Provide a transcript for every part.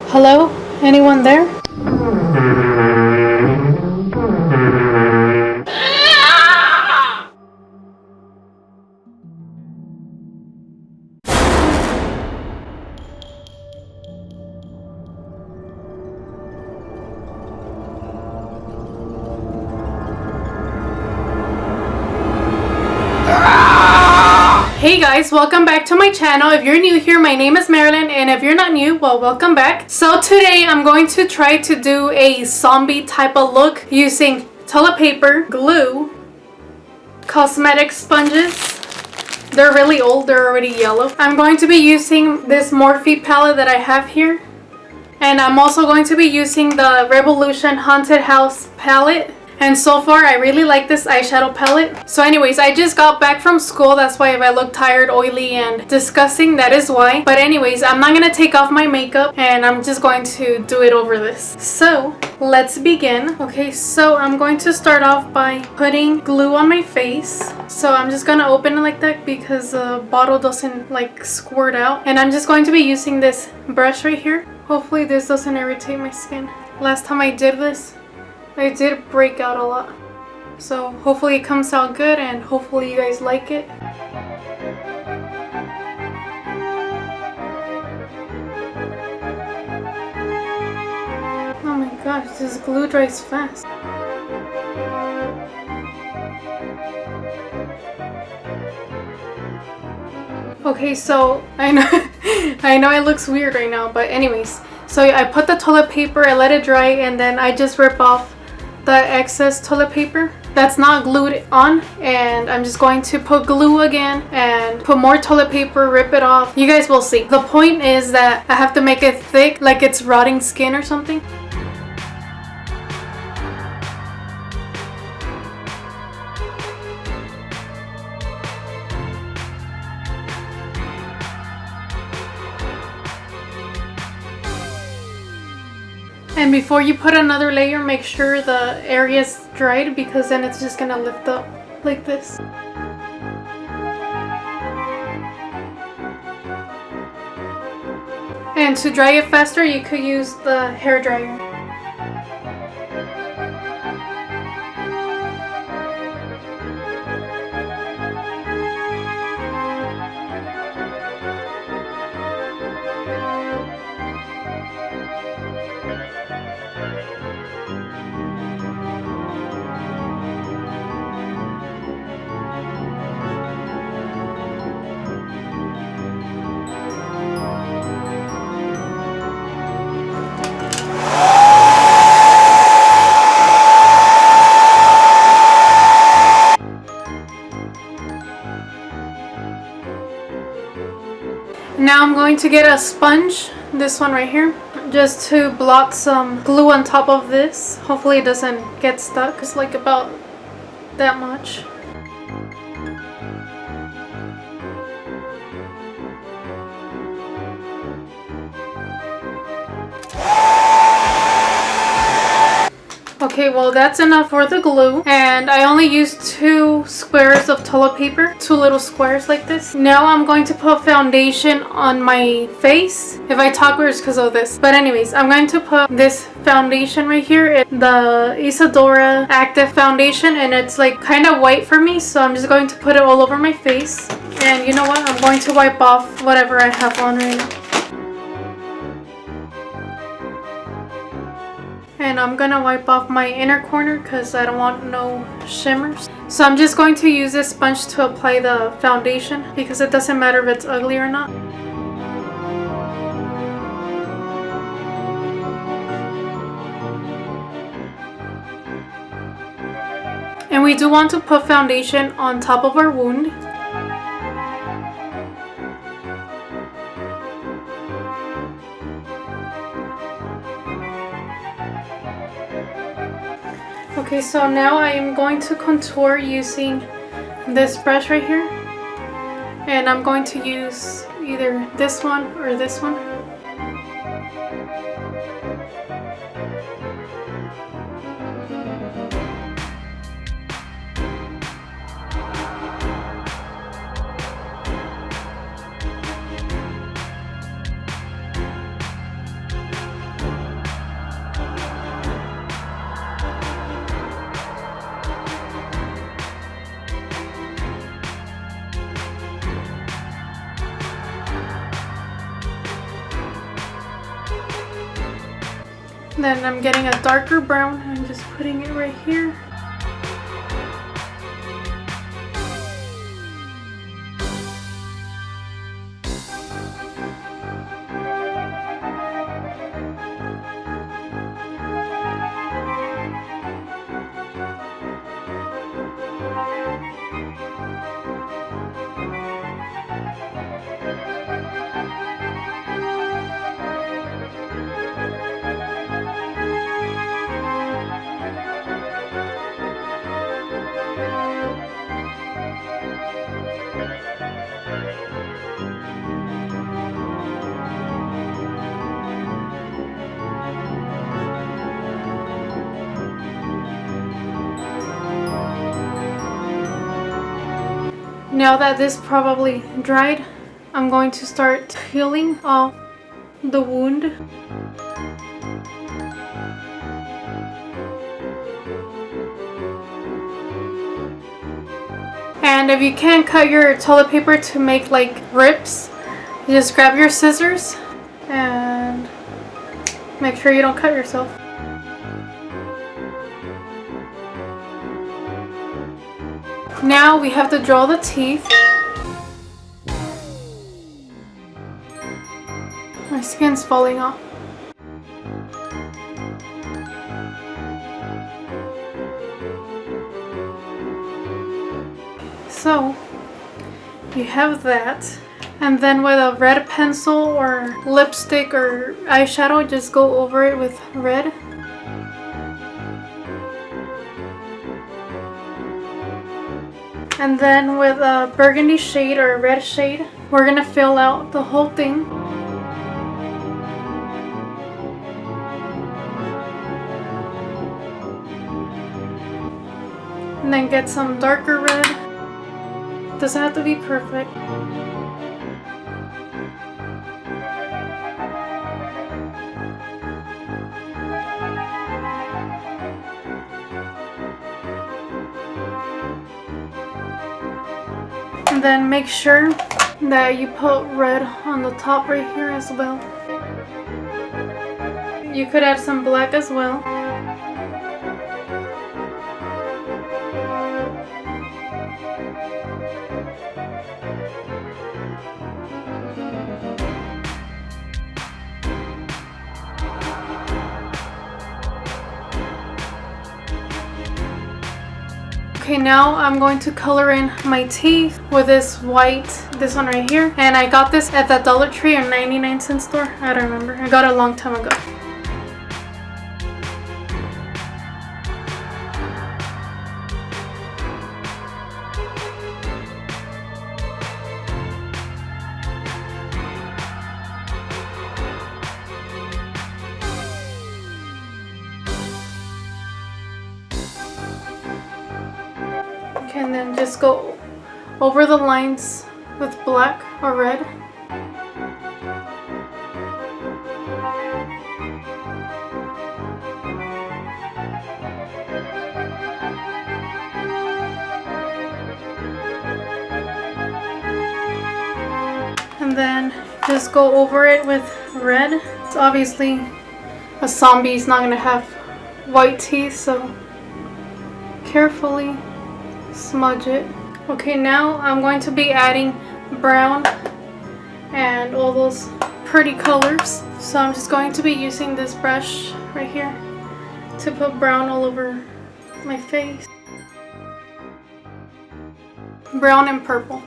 Hello? Anyone there? Hey guys, welcome back to my channel. If you're new here, my name is Marilyn, and if you're not new, well, welcome back. So today I'm going to try to do a zombie type of look using toilet paper, glue, cosmetic sponges. They're really old, they're already yellow. I'm going to be using this Morphe palette that I have here. And I'm also going to be using the Revolution Haunted House palette. And so far, I really like this eyeshadow palette. So anyways, I just got back from school. That's why if I look tired, oily, and disgusting, that is why. But anyways, I'm not going to take off my makeup and I'm just going to do it over this. So let's begin. Okay, so I'm going to start off by putting glue on my face. So I'm just going to open it like that because the bottle doesn't like squirt out. And I'm just going to be using this brush right here. Hopefully this doesn't irritate my skin. Last time I did this, I did break out a lot. So hopefully it comes out good and hopefully you guys like it. Oh my gosh, this glue dries fast. Okay, so I know it looks weird right now, but anyways. So I put the toilet paper, I let it dry, and then I just rip off the excess toilet paper that's not glued on, and I'm just going to put glue again and put more toilet paper, rip it off. You guys will see. The point is that I have to make it thick, like it's rotting skin or something. And before you put another layer, make sure the area's dried because then it's just gonna lift up like this. And to dry it faster, you could use the hair dryer. Now I'm going to get a sponge, this one right here, just to blot some glue on top of this. Hopefully it doesn't get stuck. It's like about that much. Okay, well that's enough for the glue, and I only used 2 squares of toilet paper, 2 little squares like this. Now I'm going to put foundation on my face. If I talk weird, it's because of this. But anyways, I'm going to put this foundation right here. It's the Isadora Active Foundation, and it's like kind of white for me, so I'm just going to put it all over my face. And you know what? I'm going to wipe off whatever I have on right now. And I'm gonna wipe off my inner corner because I don't want no shimmers. So I'm just going to use this sponge to apply the foundation because it doesn't matter if it's ugly or not. And we do want to put foundation on top of our wound. Okay, so now I am going to contour using this brush right here. And I'm going to use either this one or this one. Then I'm getting a darker brown and just putting it right here. Now that this probably dried, I'm going to start peeling off the wound. And if you can't cut your toilet paper to make like rips, you just grab your scissors and make sure you don't cut yourself. Now we have to draw the teeth. My skin's falling off. So you have that, and then with a red pencil or lipstick or eyeshadow, just go over it with red. And then with a burgundy shade or a red shade, we're gonna fill out the whole thing. And then get some darker red. Doesn't have to be perfect. And then make sure that you put red on the top right here as well. You could add some black as well. Okay, now I'm going to color in my teeth with this white, this one right here. And I got this at the Dollar Tree or 99-cent store. I don't remember. I got it a long time ago. And then just go over the lines with black or red. And then just go over it with red. It's obviously a zombie is not going to have white teeth, so carefully smudge it. Okay, now I'm going to be adding brown and all those pretty colors. So I'm just going to be using this brush right here to put brown all over my face. Brown and purple.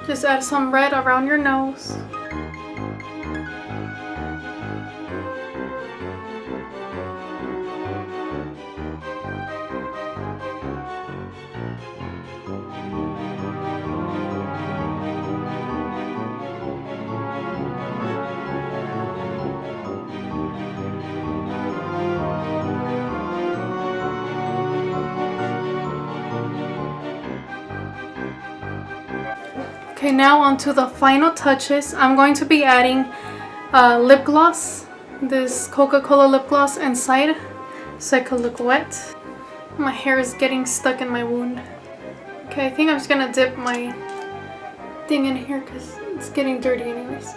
Just add some red around your nose. Okay, now on to the final touches. I'm going to be adding lip gloss. This Coca-Cola lip gloss inside so I could look wet. My hair is getting stuck in my wound. Okay, I think I'm just gonna dip my thing in here because it's getting dirty anyways.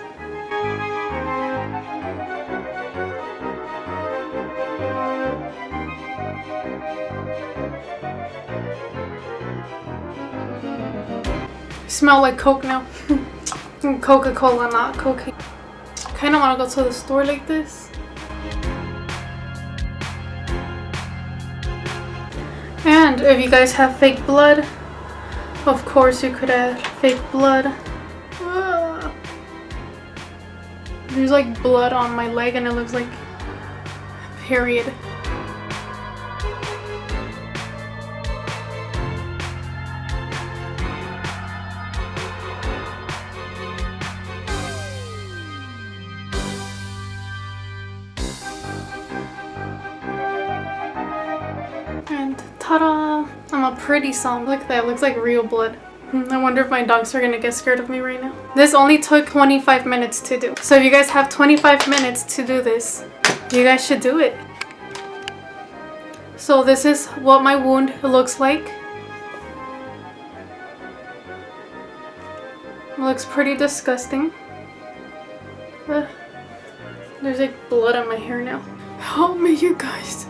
I smell like Coke now. Coca-Cola, not cocaine. I kind of want to go to the store like this. And if you guys have fake blood, of course you could add fake blood. There's like blood on my leg and it looks like a period. And ta-da! I'm a pretty zombie. Look at that, it looks like real blood. I wonder if my dogs are gonna get scared of me right now. This only took 25 minutes to do. So if you guys have 25 minutes to do this, you guys should do it. So this is what my wound looks like. It looks pretty disgusting. There's like blood on my hair now. Help me, you guys.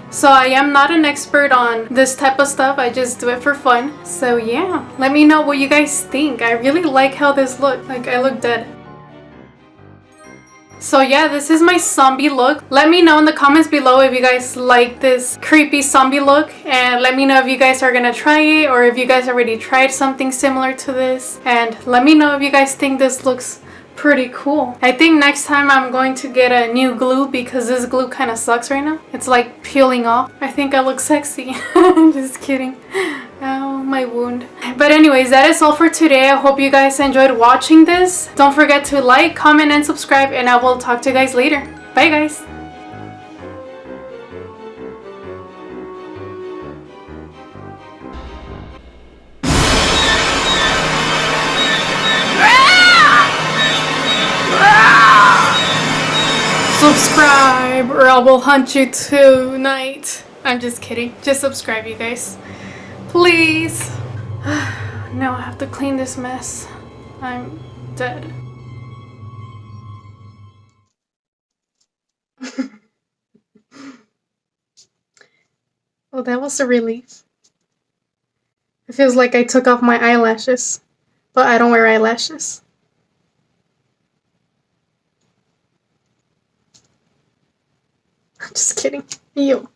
So I am not an expert on this type of stuff. I just do it for fun. So yeah, let me know what you guys think. I really like how this looks. Like I look dead. So yeah, this is my zombie look. Let me know in the comments below if you guys like this creepy zombie look. And let me know if you guys are gonna try it or if you guys already tried something similar to this. And let me know if you guys think this looks pretty cool. I think next time I'm going to get a new glue because this glue kind of sucks right now. It's like peeling off. I think I look sexy. I'm just kidding. Ow, my wound. But anyways, that is all for today. I hope you guys enjoyed watching this. Don't forget to like, comment, and subscribe, and I will talk to you guys later. Bye guys. Subscribe or I will hunt you tonight. I'm just kidding. Just subscribe, you guys. Please. Now I have to clean this mess. I'm dead. Well, that was a relief. It feels like I took off my eyelashes, but I don't wear eyelashes. I'm just kidding. Ew.